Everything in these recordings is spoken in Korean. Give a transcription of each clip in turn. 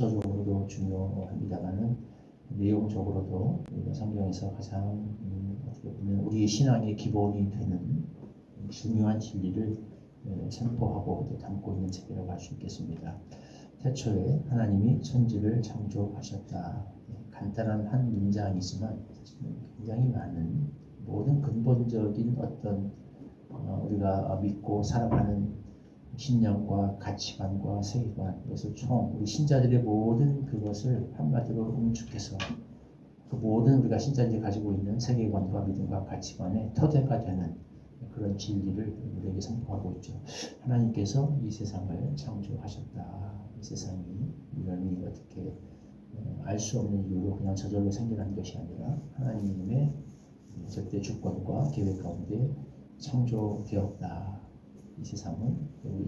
적으로도 중요합니다만은 내용적으로도 우리가 성경에서 가장 어떻게 보면 우리의 신앙의 기본이 되는 중요한 진리를 선포하고 또 담고 있는 책이라고 할 수 있겠습니다. 태초에 하나님이 천지를 창조하셨다. 간단한 한 문장이지만 굉장히 많은 모든 근본적인 어떤 우리가 믿고 살아가는 신념과 가치관과 세계관, 그것을 우리 신자들의 모든 그것을 한마디로 응축해서 그 모든 우리가 신자들이 가지고 있는 세계관과 믿음과 가치관의 터대가 되는 그런 진리를 우리에게 선포하고 있죠. 하나님께서 이 세상을 창조하셨다. 이 세상이 우연히 어떻게 알 수 없는 이유로 그냥 저절로 생겨난 것이 아니라 하나님의 절대 주권과 계획 가운데 창조되었다. 이 세상은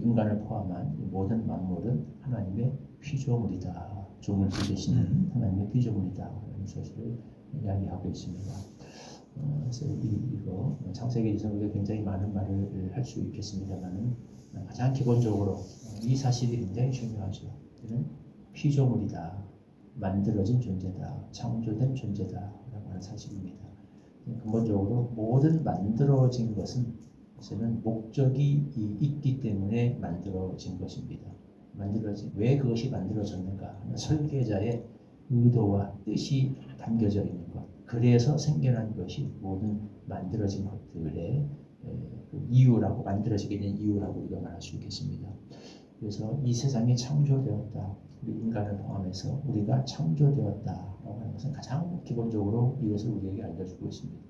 인간을 포함한 모든 만물은 하나님의 피조물이다. 종을 기르시는 하나님의 피조물이다. 이런 사실을 이야기하고 있습니다. 그래서 이거 창세기에서 우리가 굉장히 많은 말을 할 수 있겠습니다만은 가장 기본적으로 이 사실이 굉장히 중요하죠. 이는 피조물이다. 만들어진 존재다. 창조된 존재다. 라고 하는 사실입니다. 근본적으로 모든 만들어진 것은 목적이 있기 때문에 만들어진 것입니다. 왜 그것이 만들어졌는가? 설계자의 의도와 뜻이 담겨져 있는 것. 그래서 생겨난 것이 모든 만들어진 것들의 이유라고, 만들어지게 된 이유라고 우리가 말할 수 있겠습니다. 그래서 이 세상이 창조되었다. 우리 인간을 포함해서 우리가 창조되었다라고 하는 것은 가장 기본적으로 이것을 우리에게 알려주고 있습니다.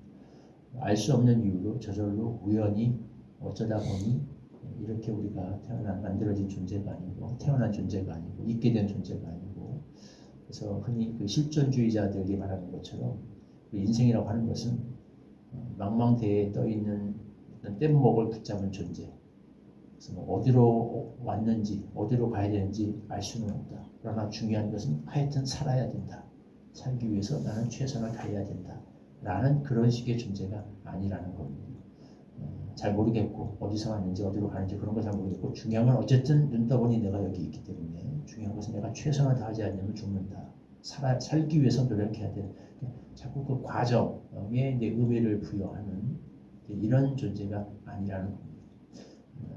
알 수 없는 이유로 저절로 우연히 어쩌다 보니 이렇게 우리가 만들어진 존재가 아니고 태어난 존재가 아니고 있게 된 존재가 아니고, 그래서 흔히 그 실존주의자들이 말하는 것처럼 그 인생이라고 하는 것은 망망대해에 떠 있는 뗏목을 붙잡은 존재. 그래서 어디로 왔는지 어디로 가야 되는지 알 수는 없다. 그러나 중요한 것은 하여튼 살아야 된다. 살기 위해서 나는 최선을 다해야 된다. 라는 그런 식의 존재가 아니라는 겁니다. 잘 모르겠고 어디서 왔는지 어디로 가는지 그런 거 잘 모르겠고, 중요한 건 어쨌든 눈 떠보니 내가 여기 있기 때문에 중요한 것은 내가 최선을 다하지 않으면 죽는다. 살기 위해서 노력해야 돼. 자꾸 그 과정에 의미를 부여하는 이런 존재가 아니라는 겁니다.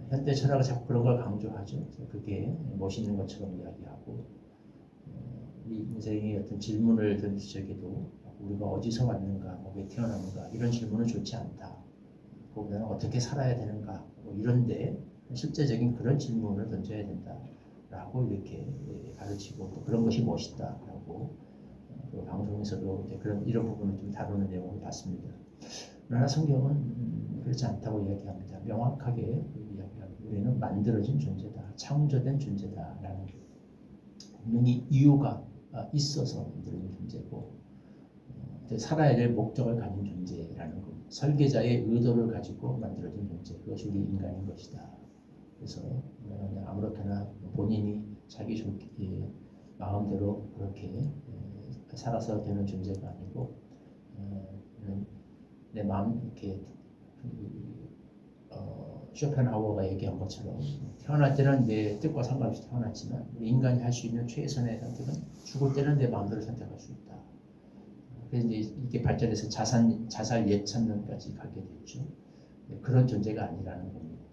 현대 철학은 자꾸 그런 걸 강조하죠. 그게 멋있는 것처럼 이야기하고, 우리 인생의 어떤 질문을 던질 적에도 우리가 어디서 왔는가, 왜 태어났는가, 이런 질문은 좋지 않다. 그보다는 어떻게 살아야 되는가, 이런데 실제적인 그런 질문을 던져야 된다라고 이렇게 가르치고, 또 그런 것이 멋있다라고 그 방송에서도 이런 부분을 좀 다루는 내용을 봤습니다. 그러나 성경은 그렇지 않다고 이야기합니다. 명확하게 이야기합니다. 우리는 만들어진 존재다, 창조된 존재다라는, 분명히 이유가 있어서 만들어진 존재고, 살아야 될 목적을 가진 존재라는 것. 설계자의 의도를 가지고 만들어진 존재. 그것이 우리 인간인 것이다. 그래서 아무렇게나 본인이 자기 마음대로 그렇게 살아서 되는 존재가 아니고, 내 마음 이렇게 쇼펜하우어가 얘기한 것처럼 태어날 때는 내 뜻과 상관없이 태어났지만 우리 인간이 할 수 있는 최선의 선택은 죽을 때는 내 마음대로 선택할 수 있다. 그래서 이제 이게 발전해서 자살 예천론까지 가게 됐죠. 그런 존재가 아니라는 겁니다.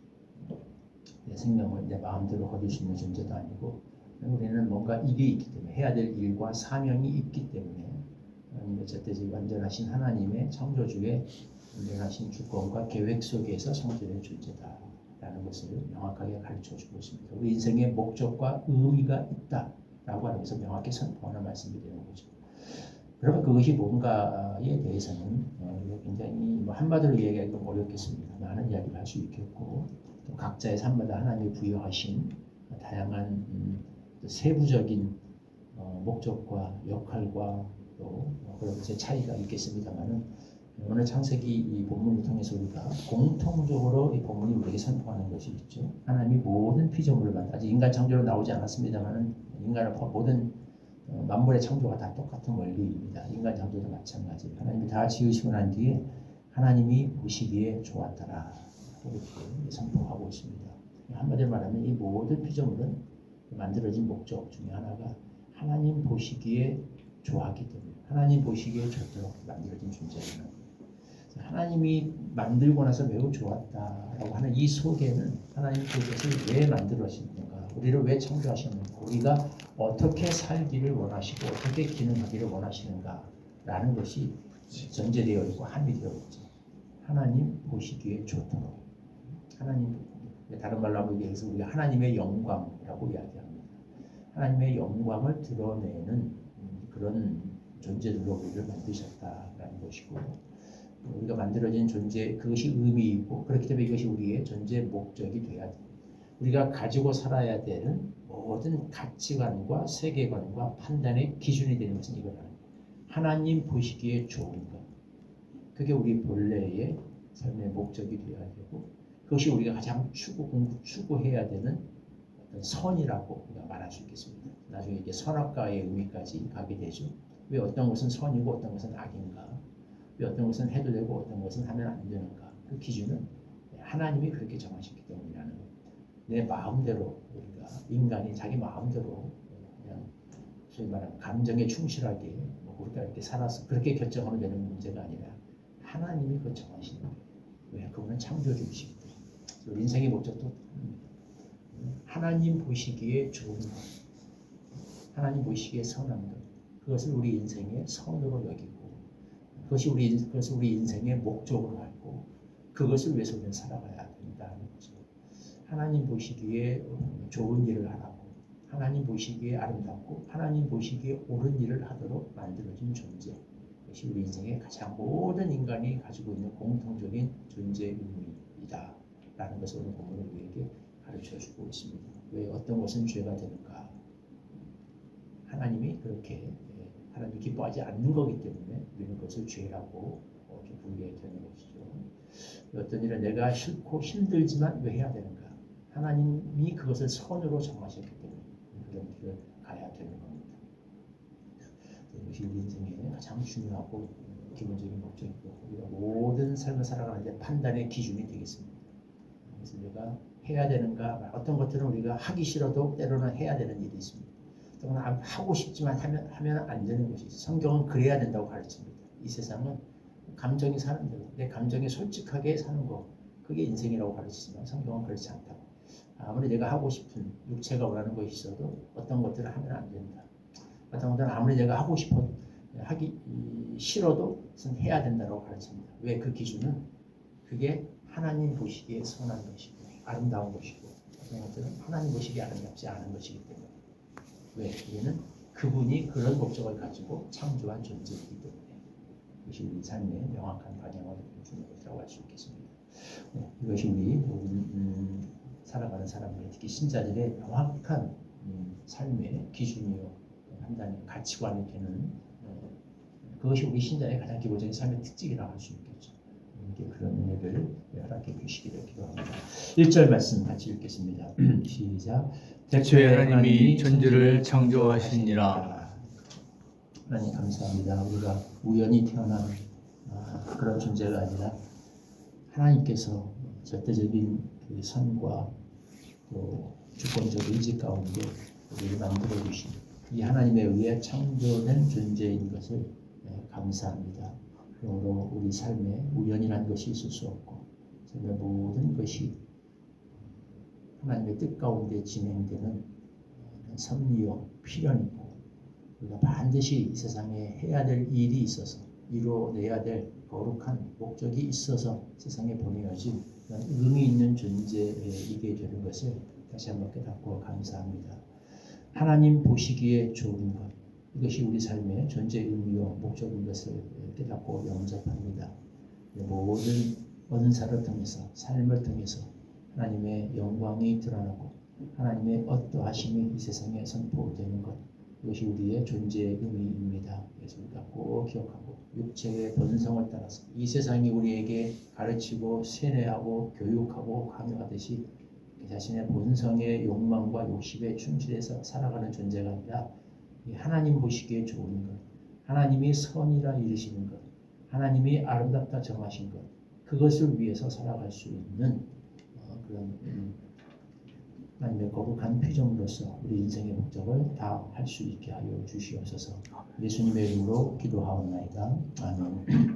내 생명을 내 마음대로 거둘 수 있는 존재도 아니고, 우리는 뭔가 일이 있기 때문에, 해야 될 일과 사명이 있기 때문에 하나님의 절대적 완전하신 하나님의 창조주의 완전하신 주권과 계획 속에서 성취된 존재다라는 것을 명확하게 가르쳐주고 있습니다. 우리 인생의 목적과 의미가 있다라고 하는 것을 명확히 선포하는 말씀이 되는 거죠. 그러면 그것이 뭔가에 대해서는 굉장히 한마디로 이야기하기가 어렵겠습니다. 많은 이야기를 할 수 있겠고, 또 각자의 삶마다 하나님이 부여하신 다양한 세부적인 목적과 역할과 또 그런 것의 차이가 있겠습니다만은, 오늘 창세기 이 본문을 통해서 우리가 공통적으로 이 본문이 우리에게 선포하는 것이 있죠. 하나님이 모든 피조물을 만든, 아직 인간 창조로 나오지 않았습니다만은 인간을 모든 만물의 창조가 다 똑같은 원리입니다. 인간 창조도 마찬가지. 하나님이 다 지으시고 난 뒤에 하나님이 보시기에 좋았더라 이렇게 선포하고 있습니다. 한마디로 말하면 이 모든 피조물은 만들어진 목적 중에 하나가 보시기에 좋아하기 때문에 하나님 보시기에 좋도록 만들어진 존재예요. 하나님이 만들고 나서 매우 좋았다라고 하는 이 속에는 하나님 그것을 왜 만들어주셨는가, 우리를 왜 창조하셨는가, 우리가 어떻게 살기를 원하시고 어떻게 기능하기를 원하시는가라는 것이 전제되어 있고 함유되어 있죠. 하나님 보시기에 좋도록. 하나님, 다른 말로 하면 여기서 우리가 하나님의 영광이라고 이야기합니다. 하나님의 영광을 드러내는 그런 존재들로 우리를 만드셨다라는 것이고, 우리가 만들어진 존재, 그것이 의미이고, 그렇기 때문에 이것이 우리의 존재 목적이 돼야 돼. 우리가 가지고 살아야 되는 모든 가치관과 세계관과 판단의 기준이 되는 것은 이거다. 하나님 보시기에 좋은 것. 그게 우리 본래의 삶의 목적이 되어야 되고, 그것이 우리가 가장 추구해야 되는 어떤 선이라고 우리가 말할 수 있겠습니다. 나중에 이제 선악과의 의미까지 가게 되죠. 왜 어떤 것은 선이고 어떤 것은 악인가? 왜 어떤 것은 해도 되고 어떤 것은 하면 안 되는가? 그 기준은 하나님이 그렇게 정하셨기 때문이라는 겁니다. 내 마음대로, 우리가 인간이 자기 마음대로 그냥 소위 말하는 감정에 충실하게 우리가 이렇게 살아서 그렇게 결정하면 되는 문제가 아니라 하나님이 그걸 정하시는 거예요. 왜? 그분은 창조주이시기 때문에. 인생의 목적도 하나님 보시기에 좋은 것, 하나님 보시기에 선한 것, 그것을 우리 인생의 선으로 여기고, 그것을 우리 인생의 목적으로 알고, 그것을 위해서 우리는 살아가야 된다는 거죠. 하나님 보시기에 좋은 일을 하라고, 하나님 보시기에 아름답고, 하나님 보시기에 옳은 일을 하도록 만들어진 존재. 그것이 우리 인생의 가장 모든 인간이 가지고 있는 공통적인 존재 의미이다. 라는 것을 오늘 본문은 우리에게 가르쳐주고 있습니다. 왜 어떤 것은 죄가 되는가? 하나님이 그렇게 하나님이 기뻐하지 않는 거기 때문에 우리는 그것을 죄라고 부르게 되는 것이죠. 어떤 일은 내가 싫고 힘들지만 왜 해야 되는가? 하나님이 그것을 선으로 정하셨기 때문에 그런 길을 가야 되는 겁니다. 이것이 우리 인생의 가장 중요하고 기본적인 목적이고, 우리가 모든 삶을 살아가는데 판단의 기준이 되겠습니다. 그래서 내가 해야 되는가? 어떤 것들은 우리가 하기 싫어도 때로는 해야 되는 일이 있습니다. 또는 하고 싶지만 하면 안 되는 것이 있어요. 성경은 그래야 된다고 가르칩니다. 이 세상은 감정이 사는 대로, 내 감정에 솔직하게 사는 것, 그게 인생이라고 가르치지만 성경은 그렇지 않다고. 아무리 내가 하고 싶은 육체가 원하는 것이 있어도 어떤 것들을 하면 안 된다. 어떤 것들은 아무리 내가 하고 싶어도 하기 싫어도 해야 된다고 가르칩니다. 왜? 그 기준은 그게 하나님 보시기에 선한 것이고 아름다운 것이고, 어떤 것들은 하나님 보시기에 아름답지 않은 것이기 때문에. 왜? 이는 그분이 그런 목적을 가지고 창조한 존재이기 때문에 이것이 우리 삶의 명확한 방향을 주는 것이라고 할 수 있겠습니다. 이것이 우리 살아가는 사람들, 특히 신자들의 명확한 삶의 기준이요, 판단의 가치관이 되는 그것이 우리 신자의 가장 기본적인 삶의 특징이라고 할 수 있겠죠. 그런 은혜를 허락해 주시기를 기도합니다. 1절 말씀 같이 읽겠습니다. 시작. 대초에 하나님이 천지를 창조하시니라. 하나님 감사합니다. 우리가 우연히 태어난 그런 존재가 아니라 하나님께서 절대적인 그 선과 또 주권적 의지 가운데 우리를 만들어 주신 이 하나님에 의해 창조된 존재인 것을 감사합니다. 그러므로 우리 삶에 우연이라는 것이 있을 수 없고, 삶의 모든 것이 하나님의 뜻 가운데 진행되는 섭리요 필연이고, 우리가 반드시 이 세상에 해야 될 일이 있어서 이루어내야 될 거룩한 목적이 있어서 세상에 보내어진 의미 있는 존재이게 되는 것을 다시 한번 깨닫고 감사합니다. 하나님 보시기에 좋은 것, 이것이 우리 삶의 존재 의미와 목적인 것을 깨닫고 영접합니다. 모든 언사를 통해서, 삶을 통해서 하나님의 영광이 드러나고 하나님의 어떠하심이 이 세상에 선포되는 것, 이것이 우리의 존재의 의미입니다. 그래서 우리가 꼭 기억하고 육체의 본성을 따라서 이 세상이 우리에게 가르치고 세뇌하고 교육하고 강요하듯이 자신의 본성의 욕망과 욕심에 충실해서 살아가는 존재가 아니라 하나님 보시기에 좋은 것, 하나님이 선이라 이르시는 것, 하나님이 아름답다 정하신 것, 그것을 위해서 살아갈 수 있는 그런 하나님의 거룩한 피조물로서 우리 인생의 목적을 다 할 수 있게 하여 주시옵소서. 예수님의 이름으로 기도하옵나이다. 아멘.